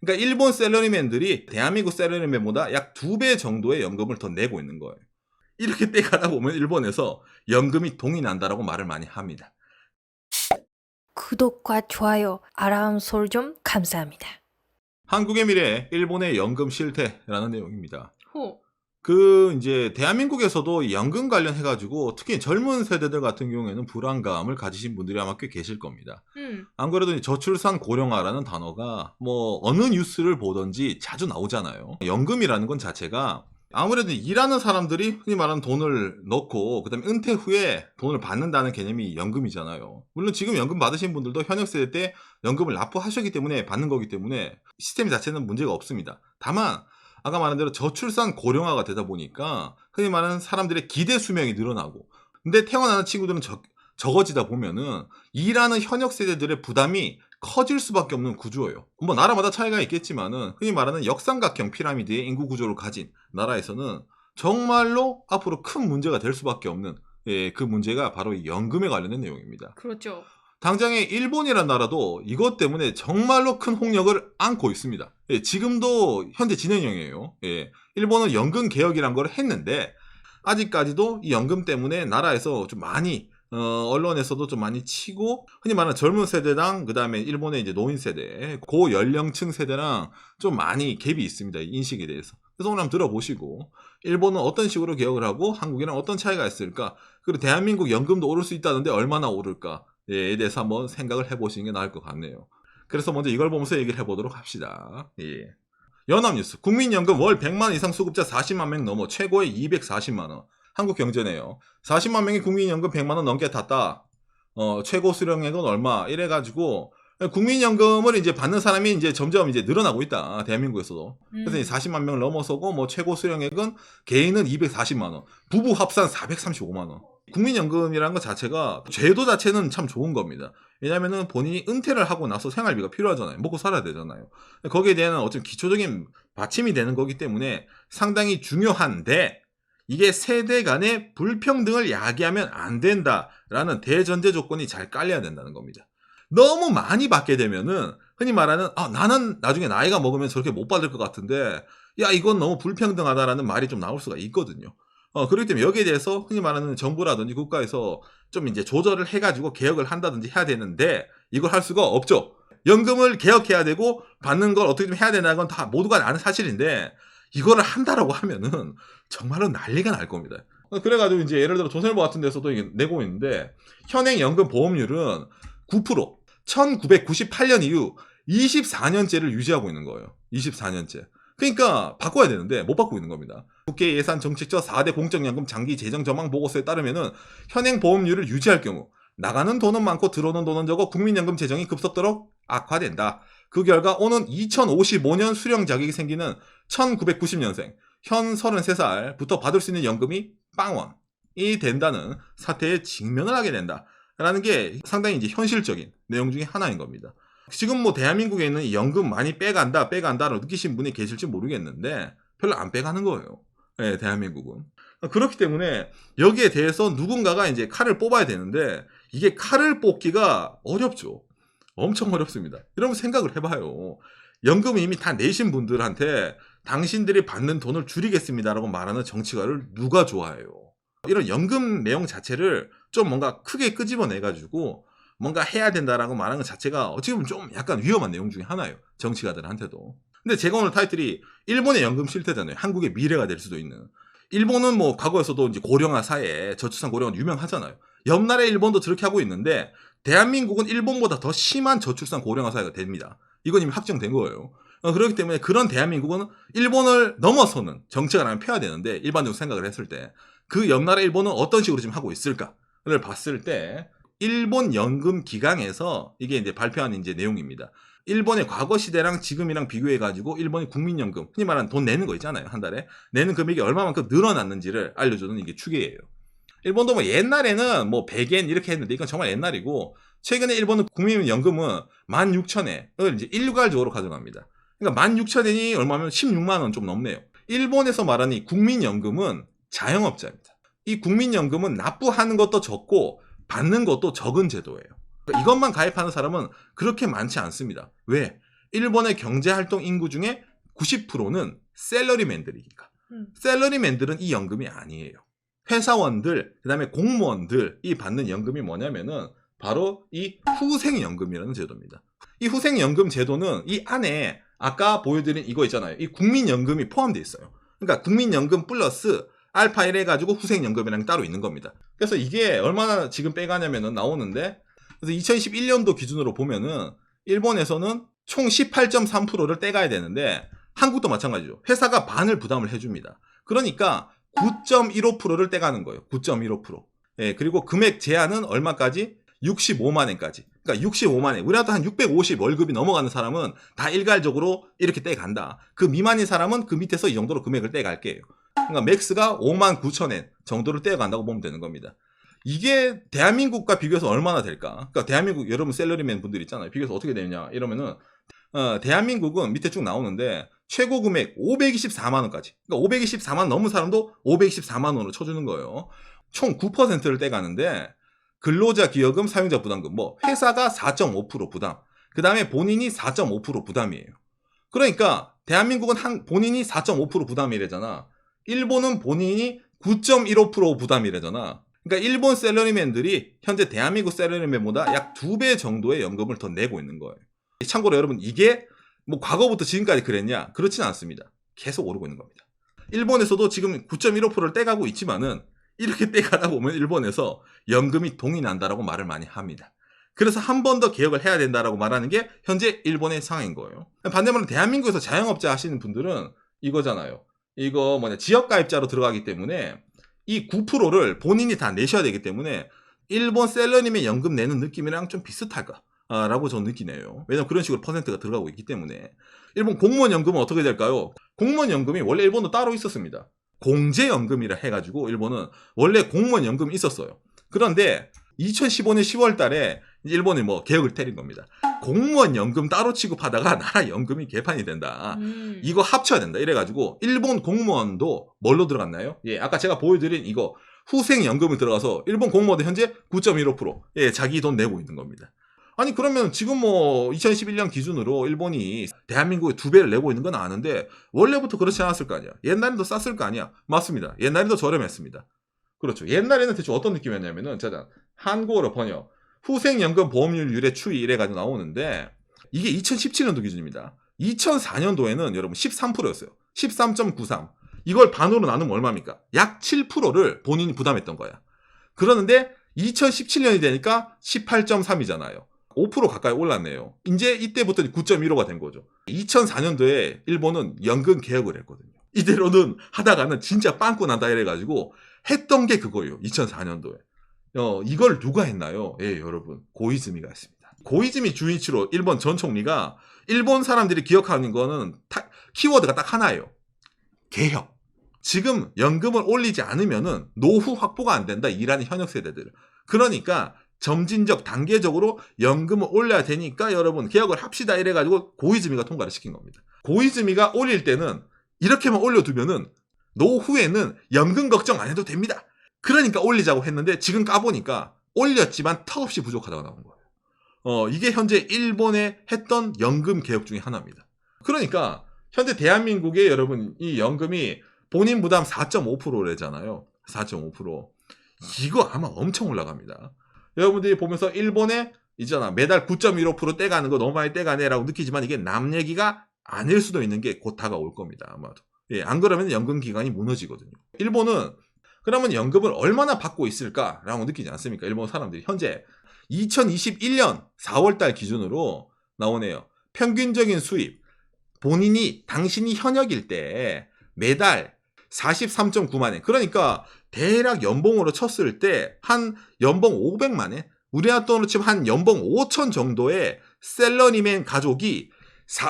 그러니까 일본 샐러리맨들이 대한민국 샐러리맨보다 약 2배 정도의 연금을 더 내고 있는 거예요. 이렇게 떼가다 보면 일본에서 연금이 동이 난다라고 말을 많이 합니다. 구독과 좋아요, 알람 설정 감사합니다. 한국의 미래, 일본의 연금 실태라는 내용입니다. 호. 이제 대한민국에서도 연금 관련해가지고 특히 젊은 세대들 같은 경우에는 불안감을 가지신 분들이 아마 꽤 계실 겁니다. 안 그래도 저출산 고령화라는 단어가 뭐 어느 뉴스를 보든지 자주 나오잖아요. 연금이라는 건 자체가 아무래도 일하는 사람들이 흔히 말하는 돈을 넣고 그다음에 은퇴 후에 돈을 받는다는 개념이 연금이잖아요. 물론 지금 연금 받으신 분들도 현역 세대 때 연금을 납부하셨기 때문에 받는 거기 때문에 시스템 자체는 문제가 없습니다. 다만 아까 말한 대로 저출산 고령화가 되다 보니까 흔히 말하는 사람들의 기대 수명이 늘어나고 근데 태어나는 친구들은 적어지다 보면은 일하는 현역 세대들의 부담이 커질 수밖에 없는 구조예요. 뭐 나라마다 차이가 있겠지만은 흔히 말하는 역삼각형 피라미드의 인구 구조를 가진 나라에서는 정말로 앞으로 큰 문제가 될 수밖에 없는 그 문제가 바로 이 연금에 관련된 내용입니다. 그렇죠. 당장에 일본이라는 나라도 이것 때문에 정말로 큰 홍역을 안고 있습니다. 지금도 현재 진행형이에요. 일본은 연금 개혁이란 걸 했는데 아직까지도 이 연금 때문에 나라에서 좀 많이 언론에서도 좀 많이 치고 흔히 말하는 젊은 세대랑 그 다음에 일본의 이제 노인 세대 고연령층 세대랑 좀 많이 갭이 있습니다. 이 인식에 대해서. 그래서 오늘 한번 들어보시고 일본은 어떤 식으로 개혁을 하고 한국이랑 어떤 차이가 있을까 그리고 대한민국 연금도 오를 수 있다는데 얼마나 오를까 에 대해서 한번 생각을 해보시는 게 나을 것 같네요. 그래서 먼저 이걸 보면서 얘기를 해보도록 합시다. 연합뉴스 국민연금 월 100만 이상 수급자 40만 명 넘어 최고의 240만 원. 한국경제네요. 40만 명이 국민연금 100만 원 넘게 탔다. 최고 수령액은 얼마? 이래가지고 국민연금을 이제 받는 사람이 이제 점점 이제 늘어나고 있다. 대한민국에서도. 그래서 이제 40만 명을 넘어서고 뭐 최고 수령액은 개인은 240만 원, 부부 합산 435만 원. 국민연금이라는 것 자체가 제도 자체는 참 좋은 겁니다. 왜냐면은 본인이 은퇴를 하고 나서 생활비가 필요하잖아요. 먹고 살아야 되잖아요. 거기에 대한 어떤 기초적인 받침이 되는 거기 때문에 상당히 중요한데 이게 세대 간의 불평등을 야기하면 안 된다라는 대전제 조건이 잘 깔려야 된다는 겁니다. 너무 많이 받게 되면은 흔히 말하는 나는 나중에 나이가 먹으면 저렇게 못 받을 것 같은데 야 이건 너무 불평등하다라는 말이 좀 나올 수가 있거든요. 그렇기 때문에 여기에 대해서 흔히 말하는 정부라든지 국가에서 좀 이제 조절을 해가지고 개혁을 한다든지 해야 되는데 이걸 할 수가 없죠. 연금을 개혁해야 되고 받는 걸 어떻게 좀 해야 되나 건 다 모두가 아는 사실인데 이거를 한다라고 하면은 정말로 난리가 날 겁니다. 그래가지고 이제 예를 들어 조선일보 같은 데서도 이게 내고 있는데 현행 연금 보험률은 9%, 1998년 이후 24년째를 유지하고 있는 거예요. 24년째. 그러니까 바꿔야 되는데 못 바꾸고 있는 겁니다. 국회 예산 정책처 4대 공적연금 장기 재정 전망 보고서에 따르면은 현행 보험률을 유지할 경우 나가는 돈은 많고 들어오는 돈은 적어 국민연금 재정이 급속도로 악화된다. 그 결과 오는 2055년 수령 자격이 생기는 1990년생 현 33살부터 받을 수 있는 연금이 빵원이 된다는 사태에 직면을 하게 된다. 라는 게 상당히 이제 현실적인 내용 중에 하나인 겁니다. 지금 뭐 대한민국에 있는 이 연금 많이 빼간다라고 느끼신 분이 계실지 모르겠는데 별로 안 빼가는 거예요. 네, 대한민국은. 그렇기 때문에 여기에 대해서 누군가가 이제 칼을 뽑아야 되는데 이게 칼을 뽑기가 어렵죠. 엄청 어렵습니다. 여러분 생각을 해봐요. 연금 이미 다 내신 분들한테 당신들이 받는 돈을 줄이겠습니다라고 말하는 정치가를 누가 좋아해요. 이런 연금 내용 자체를 좀 뭔가 크게 끄집어내가지고 뭔가 해야 된다라고 말하는 것 자체가 어찌 보면 좀 약간 위험한 내용 중에 하나예요. 정치가들한테도. 근데 제가 오늘 타이틀이 일본의 연금 실태잖아요. 한국의 미래가 될 수도 있는. 일본은 뭐 과거에서도 이제 고령화 사회, 저출산 고령화 유명하잖아요. 옆나라 일본도 저렇게 하고 있는데 대한민국은 일본보다 더 심한 저출산 고령화 사회가 됩니다. 이건 이미 확정된 거예요. 그렇기 때문에 그런 대한민국은 일본을 넘어서는 정책을 하나 펴야 되는데 일반적으로 생각을 했을 때 그 옆나라 일본은 어떤 식으로 지금 하고 있을까를 봤을 때 일본 연금 기강에서 이게 이제 발표한 이제 내용입니다. 일본의 과거 시대랑 지금이랑 비교해가지고 일본의 국민연금, 흔히 말하는 돈 내는 거 있잖아요. 한 달에. 내는 금액이 얼마만큼 늘어났는지를 알려주는 이게 추계예요. 일본도 뭐 옛날에는 뭐 100엔 이렇게 했는데 이건 정말 옛날이고 최근에 일본은 국민연금은 16,000엔을 이제 일괄적으로 가져갑니다. 그러니까 16,000엔이 얼마면 16만 원 좀 넘네요. 일본에서 말하는 이 국민연금은 자영업자입니다. 이 국민연금은 납부하는 것도 적고 받는 것도 적은 제도예요. 그러니까 이것만 가입하는 사람은 그렇게 많지 않습니다. 왜? 일본의 경제활동 인구 중에 90%는 셀러리맨들이니까. 셀러리맨들은 이 연금이 아니에요. 회사원들, 그 다음에 공무원들이 받는 연금이 뭐냐면은 바로 이 후생연금이라는 제도입니다. 이 후생연금 제도는 이 안에 아까 보여드린 이거 있잖아요. 이 국민연금이 포함되어 있어요. 그러니까 국민연금 플러스 알파 1 해가지고 후생연금이랑 따로 있는 겁니다. 그래서 이게 얼마나 지금 빼가냐면은 나오는데, 그래서 2011년도 기준으로 보면은 일본에서는 총 18.3%를 떼가야 되는데 한국도 마찬가지죠. 회사가 반을 부담을 해줍니다. 그러니까 9.15%를 떼가는 거예요. 9.15%. 예, 그리고 금액 제한은 얼마까지? 65만 엔까지. 그러니까 65만 엔. 우리나라도 한 650 월급이 넘어가는 사람은 다 일괄적으로 이렇게 떼간다. 그 미만인 사람은 그 밑에서 이 정도로 금액을 떼갈게요. 그러니까 맥스가 5만 9천 엔 정도를 떼어간다고 보면 되는 겁니다. 이게 대한민국과 비교해서 얼마나 될까? 그러니까 대한민국 여러분 셀러리맨 분들 있잖아요. 비교해서 어떻게 되느냐 이러면은 대한민국은 밑에 쭉 나오는데 최고 금액 524만 원까지. 그러니까 524만 원 넘은 사람도 524만 원으로 쳐주는 거예요. 총 9%를 떼가는데 근로자 기여금, 사용자 부담금, 뭐 회사가 4.5% 부담, 그 다음에 본인이 4.5% 부담이에요. 그러니까 대한민국은 본인이 4.5% 부담이래잖아. 일본은 본인이 9.15% 부담이래잖아. 그러니까 일본 셀러리맨들이 현재 대한민국 셀러리맨보다 약 2배 정도의 연금을 더 내고 있는 거예요. 참고로 여러분 이게 뭐 과거부터 지금까지 그랬냐? 그렇지는 않습니다. 계속 오르고 있는 겁니다. 일본에서도 지금 9.15%를 떼가고 있지만은 이렇게 떼가다 보면 일본에서 연금이 동이 난다라고 말을 많이 합니다. 그래서 한 번 더 개혁을 해야 된다라고 말하는 게 현재 일본의 상황인 거예요. 반대로 대한민국에서 자영업자 하시는 분들은 이거잖아요. 이거 지역가입자로 들어가기 때문에 이 9%를 본인이 다 내셔야 되기 때문에 일본 셀러님의 연금 내는 느낌이랑 좀 비슷할까? 라고 저는 느끼네요. 왜냐면 그런 식으로 퍼센트가 들어가고 있기 때문에. 일본 공무원 연금은 어떻게 될까요? 공무원 연금이 원래 일본도 따로 있었습니다. 공제연금이라 해가지고 일본은 원래 공무원 연금이 있었어요. 그런데 2015년 10월 달에 일본이 개혁을 때린 겁니다. 공무원 연금 따로 취급하다가 나라 연금이 개판이 된다. 이거 합쳐야 된다. 이래가지고 일본 공무원도 뭘로 들어갔나요? 예, 아까 제가 보여드린 이거 후생연금이 들어가서 일본 공무원도 현재 9.15% 예, 자기 돈 내고 있는 겁니다. 아니 그러면 지금 2011년 기준으로 일본이 대한민국에 2배를 내고 있는 건 아는데 원래부터 그렇지 않았을 거 아니야. 옛날에도 쌌을 거 아니야. 맞습니다. 옛날에도 저렴했습니다. 그렇죠. 옛날에는 대충 어떤 느낌이었냐면은 짜잔 한국어로 번역 후생연금 보험료 유래 추이 이래가지고 나오는데 이게 2017년도 기준입니다. 2004년도에는 여러분 13%였어요. 13.93. 이걸 반으로 나누면 얼마입니까? 약 7%를 본인이 부담했던 거야. 그러는데 2017년이 되니까 18.3이잖아요. 5% 가까이 올랐네요. 이제 이때부터 9.15가 된 거죠. 2004년도에 일본은 연금 개혁을 했거든요. 이대로는 하다가는 진짜 빵꾸 난다 이래가지고 했던 게 그거예요. 2004년도에. 이걸 누가 했나요? 예, 여러분. 고이즈미가 했습니다. 고이즈미 주이치로 일본 전 총리가 일본 사람들이 기억하는 거는 키워드가 딱 하나예요. 개혁. 지금 연금을 올리지 않으면은 노후 확보가 안 된다. 일하는 현역 세대들. 그러니까 점진적 단계적으로 연금을 올려야 되니까 여러분 개혁을 합시다 이래가지고 고이즈미가 통과를 시킨 겁니다. 고이즈미가 올릴 때는 이렇게만 올려두면은 노후에는 연금 걱정 안 해도 됩니다. 그러니까 올리자고 했는데 지금 까보니까 올렸지만 턱없이 부족하다고 나온 거예요. 이게 현재 일본에 했던 연금 개혁 중에 하나입니다. 그러니까 현재 대한민국의 여러분 이 연금이 본인 부담 4.5%래잖아요. 4.5%. 이거 아마 엄청 올라갑니다. 여러분들이 보면서 일본에 있잖아 매달 9.15% 떼가는 거 너무 많이 떼가네라고 느끼지만 이게 남 얘기가 아닐 수도 있는 게 곧 다가올 겁니다. 아마도. 예, 안 그러면 연금 기간이 무너지거든요. 일본은 그러면 연금을 얼마나 받고 있을까라고 느끼지 않습니까? 일본 사람들이 현재 2021년 4월달 기준으로 나오네요. 평균적인 수입 당신이 현역일 때 매달 43.9만 엔. 그러니까 대략 연봉으로 쳤을 때 한 연봉 500만 엔? 우리나라 돈으로 치면 한 연봉 5천 정도의 셀러리맨 가족이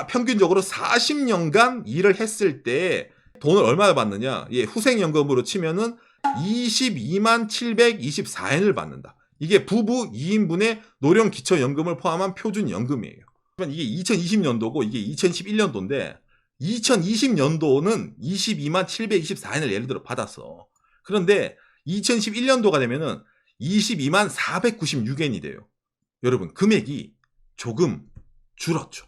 평균적으로 40년간 일을 했을 때 돈을 얼마나 받느냐? 예, 후생연금으로 치면은 22만 724엔을 받는다. 이게 부부 2인분의 노령기초연금을 포함한 표준연금이에요. 이게 2020년도고 이게 2011년도인데 2020년도는 22만 724엔을 예를 들어 받았어. 그런데 2011년도가 되면은 22만 496엔이 돼요. 여러분 금액이 조금 줄었죠.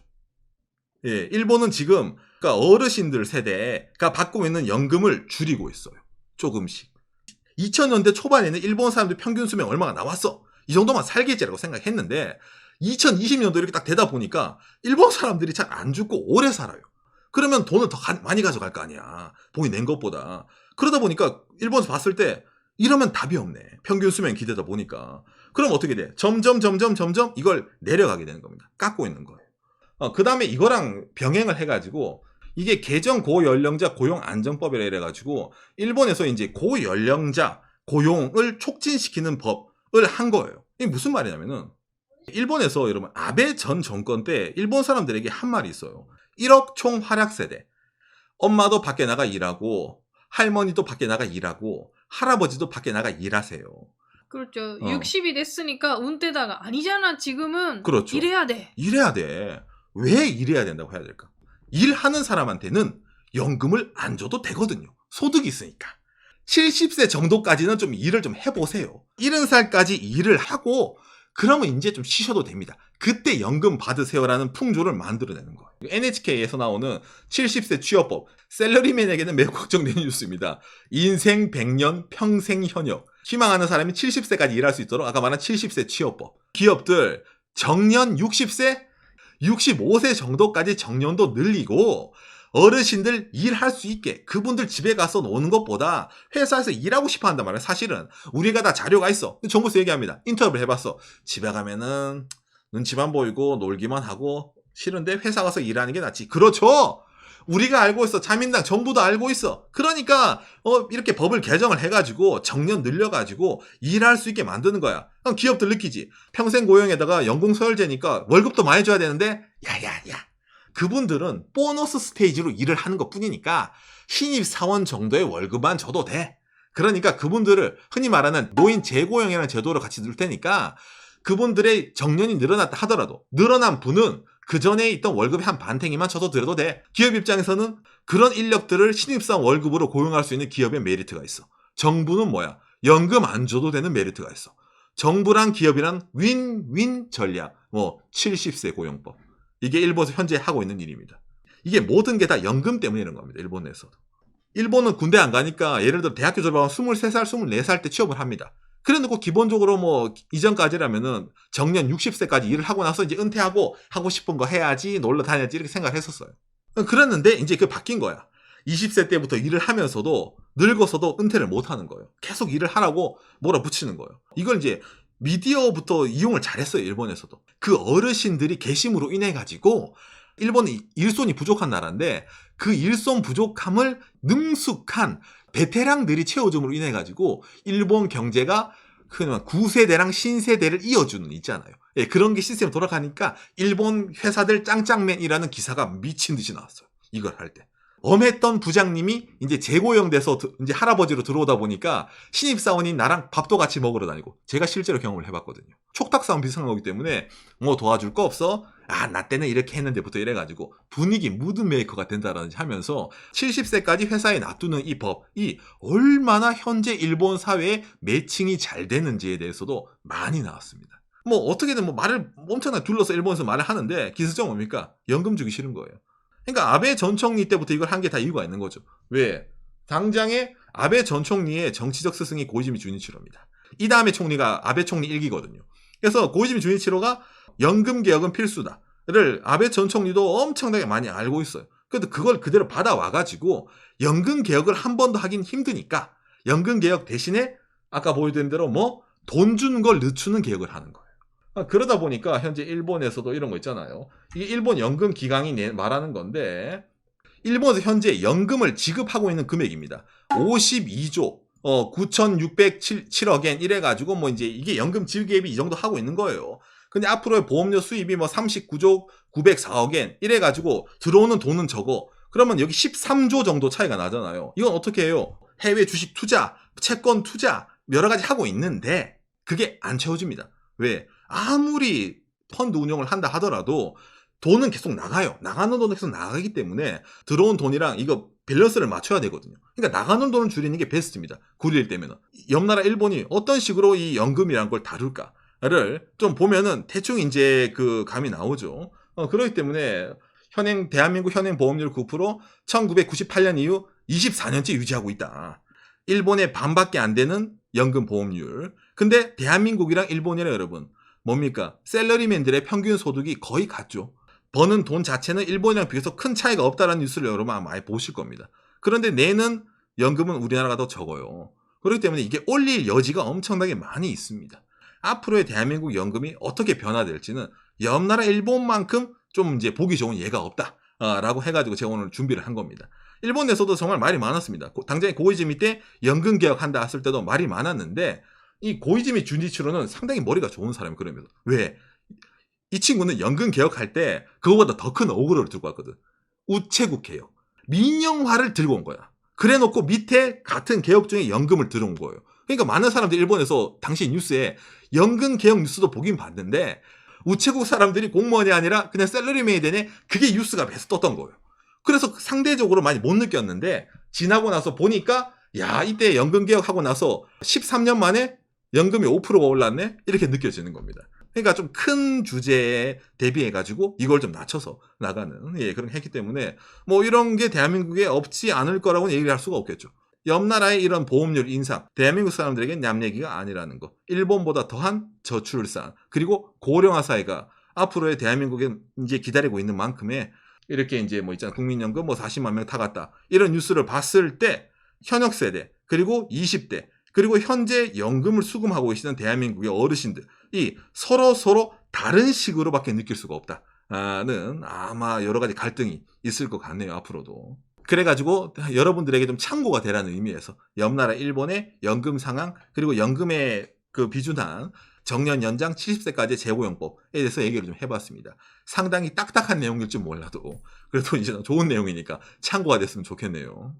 예, 일본은 지금 그러니까 어르신들 세대가 받고 있는 연금을 줄이고 있어요. 조금씩. 2000년대 초반에는 일본 사람들 평균 수명 얼마가 나왔어. 이 정도만 살겠지라고 생각했는데 2020년도 이렇게 딱 되다 보니까 일본 사람들이 잘 안 죽고 오래 살아요. 그러면 돈을 더 많이 가져갈 거 아니야. 본이 낸 것보다. 그러다 보니까 일본에서 봤을 때 이러면 답이 없네. 평균 수명 기대다 보니까. 그럼 어떻게 돼? 점점 이걸 내려가게 되는 겁니다. 깎고 있는 거예요. 그 다음에 이거랑 병행을 해가지고 이게 개정 고연령자 고용안정법이라 이래가지고 일본에서 이제 고연령자 고용을 촉진시키는 법을 한 거예요. 이게 무슨 말이냐면은 일본에서 여러분 아베 전 정권 때 일본 사람들에게 한 말이 있어요. 1억 총 활약 세대. 엄마도 밖에 나가 일하고 할머니도 밖에 나가 일하고 할아버지도 밖에 나가 일하세요. 그렇죠. 60이 됐으니까 운때다가 아니잖아. 지금은 그렇죠. 일해야 돼. 일해야 돼. 왜 일해야 된다고 해야 될까? 일하는 사람한테는 연금을 안 줘도 되거든요. 소득이 있으니까. 70세 정도까지는 좀 일을 좀 해보세요. 70살까지 일을 하고 그러면 이제 좀 쉬셔도 됩니다. 그때 연금 받으세요라는 풍조를 만들어내는 거예요. NHK에서 나오는 70세 취업법, 셀러리맨에게는 매우 걱정되는 뉴스입니다. 인생 100년 평생 현역. 희망하는 사람이 70세까지 일할 수 있도록 아까 말한 70세 취업법. 기업들 정년 60세, 65세 정도까지 정년도 늘리고 어르신들 일할 수 있게 그분들 집에 가서 노는 것보다 회사에서 일하고 싶어 한단 말이에요. 사실은 우리가 다 자료가 있어. 정부에서 얘기합니다. 인터뷰를 해봤어. 집에 가면은 눈치만 보이고 놀기만 하고 싫은데 회사 가서 일하는 게 낫지. 그렇죠. 우리가 알고 있어. 자민당 정부도 알고 있어. 그러니까 이렇게 법을 개정을 해가지고 정년 늘려가지고 일할 수 있게 만드는 거야. 그럼 기업들 느끼지. 평생 고용에다가 연공서열제니까 월급도 많이 줘야 되는데 야야야. 그분들은 보너스 스테이지로 일을 하는 것 뿐이니까 신입사원 정도의 월급만 줘도 돼. 그러니까 그분들을 흔히 말하는 노인 재고용이라는 제도로 같이 넣을 테니까 그분들의 정년이 늘어났다 하더라도 늘어난 분은 그 전에 있던 월급의 한 반탱이만 쳐서 드려도 돼. 기업 입장에서는 그런 인력들을 신입사원 월급으로 고용할 수 있는 기업의 메리트가 있어. 정부는 뭐야? 연금 안 줘도 되는 메리트가 있어. 정부랑 기업이란 윈윈 전략. 70세 고용법. 이게 일본에서 현재 하고 있는 일입니다. 이게 모든 게 다 연금 때문에 이런 겁니다. 일본에서도. 일본은 군대 안 가니까 예를 들어 대학교 졸업하면 23살, 24살 때 취업을 합니다. 그래놓고 기본적으로 이전까지라면은 정년 60세까지 일을 하고 나서 이제 은퇴하고 하고 싶은 거 해야지, 놀러 다녀야지 이렇게 생각을 했었어요. 그랬는데 이제 그게 바뀐 거야. 20세 때부터 일을 하면서도 늙어서도 은퇴를 못 하는 거예요. 계속 일을 하라고 몰아붙이는 거예요. 이걸 이제 미디어부터 이용을 잘했어요. 일본에서도. 그 어르신들이 계심으로 인해 가지고 일본은 일손이 부족한 나라인데 그 일손 부족함을 능숙한 베테랑들이 채워줌으로 인해 가지고 일본 경제가 그냥 구세대랑 신세대를 이어주는 있잖아요. 예, 그런 게 시스템이 돌아가니까 일본 회사들 짱짱맨이라는 기사가 미친 듯이 나왔어요. 이걸 할 때. 엄했던 부장님이 이제 재고용돼서 이제 할아버지로 들어오다 보니까 신입사원인 나랑 밥도 같이 먹으러 다니고 제가 실제로 경험을 해봤거든요. 촉탁사원 비슷한 거기 때문에 도와줄 거 없어? 나 때는 이렇게 했는데부터 이래가지고 분위기 무드메이커가 된다라는 하면서 70세까지 회사에 놔두는 이 법이 얼마나 현재 일본 사회에 매칭이 잘 되는지에 대해서도 많이 나왔습니다. 어떻게든 말을 엄청나게 둘러서 일본에서 말을 하는데 기술적 뭡니까? 연금 주기 싫은 거예요. 그러니까 아베 전 총리 때부터 이걸 한 게 다 이유가 있는 거죠. 왜? 당장에 아베 전 총리의 정치적 스승이 고이즈미 주니치로입니다. 이 다음에 총리가 아베 총리 1기거든요. 그래서 고이즈미 주니치로가 연금 개혁은 필수다를 아베 전 총리도 엄청나게 많이 알고 있어요. 그래도 그걸 그대로 받아와가지고 연금 개혁을 한 번도 하긴 힘드니까 연금 개혁 대신에 아까 보여드린 대로 돈 주는 걸 늦추는 개혁을 하는 거예요. 그러다 보니까 현재 일본에서도 이런 거 있잖아요. 이게 일본 연금 기강이 말하는 건데 일본에서 현재 연금을 지급하고 있는 금액입니다. 52조 9,607억 엔 이래가지고 이제 이게 연금 지급액이 이 정도 하고 있는 거예요. 근데 앞으로의 보험료 수입이 39조 904억 엔 이래가지고 들어오는 돈은 적어. 그러면 여기 13조 정도 차이가 나잖아요. 이건 어떻게 해요? 해외 주식 투자, 채권 투자 여러 가지 하고 있는데 그게 안 채워집니다. 왜? 아무리 펀드 운용을 한다 하더라도 돈은 계속 나가요. 나가는 돈은 계속 나가기 때문에 들어온 돈이랑 이거 밸런스를 맞춰야 되거든요. 그러니까 나가는 돈을 줄이는 게 베스트입니다. 9일 때면은. 옆나라 일본이 어떤 식으로 이 연금이라는 걸 다룰까를 좀 보면은 대충 이제 그 감이 나오죠. 그렇기 때문에 대한민국 현행 보험료 9% 1998년 이후 24년째 유지하고 있다. 일본의 반밖에 안 되는 연금 보험률. 근데 대한민국이랑 일본이랑 여러분 뭡니까? 셀러리맨들의 평균 소득이 거의 같죠. 버는 돈 자체는 일본이랑 비해서 큰 차이가 없다는 뉴스를 여러분 아마 많이 보실 겁니다. 그런데 내는 연금은 우리나라가 더 적어요. 그렇기 때문에 이게 올릴 여지가 엄청나게 많이 있습니다. 앞으로의 대한민국 연금이 어떻게 변화될지는 옆나라 일본만큼 좀 이제 보기 좋은 예가 없다. 라고 해가지고 제가 오늘 준비를 한 겁니다. 일본 내에서도 정말 말이 많았습니다. 당장에 고이즈미 때 연금 개혁한다 했을 때도 말이 많았는데 이 고이즈미 준이치로는 상당히 머리가 좋은 사람이 그러면서 왜? 이 친구는 연금 개혁할 때 그거보다 더 큰 어그로를 들고 왔거든. 우체국 개혁. 민영화를 들고 온 거야. 그래 놓고 밑에 같은 개혁 중에 연금을 들어온 거예요. 그러니까 많은 사람들이 일본에서 당시 뉴스에 연금 개혁 뉴스도 보긴 봤는데 우체국 사람들이 공무원이 아니라 그냥 셀러리맨이 되네. 그게 뉴스가 계속 떴던 거예요. 그래서 상대적으로 많이 못 느꼈는데 지나고 나서 보니까 야 이때 연금 개혁하고 나서 13년 만에 연금이 5%가 올랐네? 이렇게 느껴지는 겁니다. 그러니까 좀 큰 주제에 대비해가지고 이걸 좀 낮춰서 나가는 그런 했기 때문에 뭐 이런 게 대한민국에 없지 않을 거라고는 얘기를 할 수가 없겠죠. 옆 나라의 이런 보험료 인상, 대한민국 사람들에게 남 얘기가 아니라는 거. 일본보다 더한 저출산, 그리고 고령화 사회가 앞으로의 대한민국에 이제 기다리고 있는 만큼의 이렇게 이제 뭐 있잖아. 국민연금 뭐 40만 명 타갔다. 이런 뉴스를 봤을 때 현역 세대, 그리고 20대, 그리고 현재 연금을 수금하고 계시는 대한민국의 어르신들이 서로 다른 식으로밖에 느낄 수가 없다는 아마 여러 가지 갈등이 있을 것 같네요. 앞으로도. 그래가지고 여러분들에게 좀 참고가 되라는 의미에서 옆나라 일본의 연금 상황 그리고 연금의 그 비준한 정년 연장 70세까지 재고용법에 대해서 얘기를 좀 해봤습니다. 상당히 딱딱한 내용일 줄 몰라도 그래도 이제 좋은 내용이니까 참고가 됐으면 좋겠네요.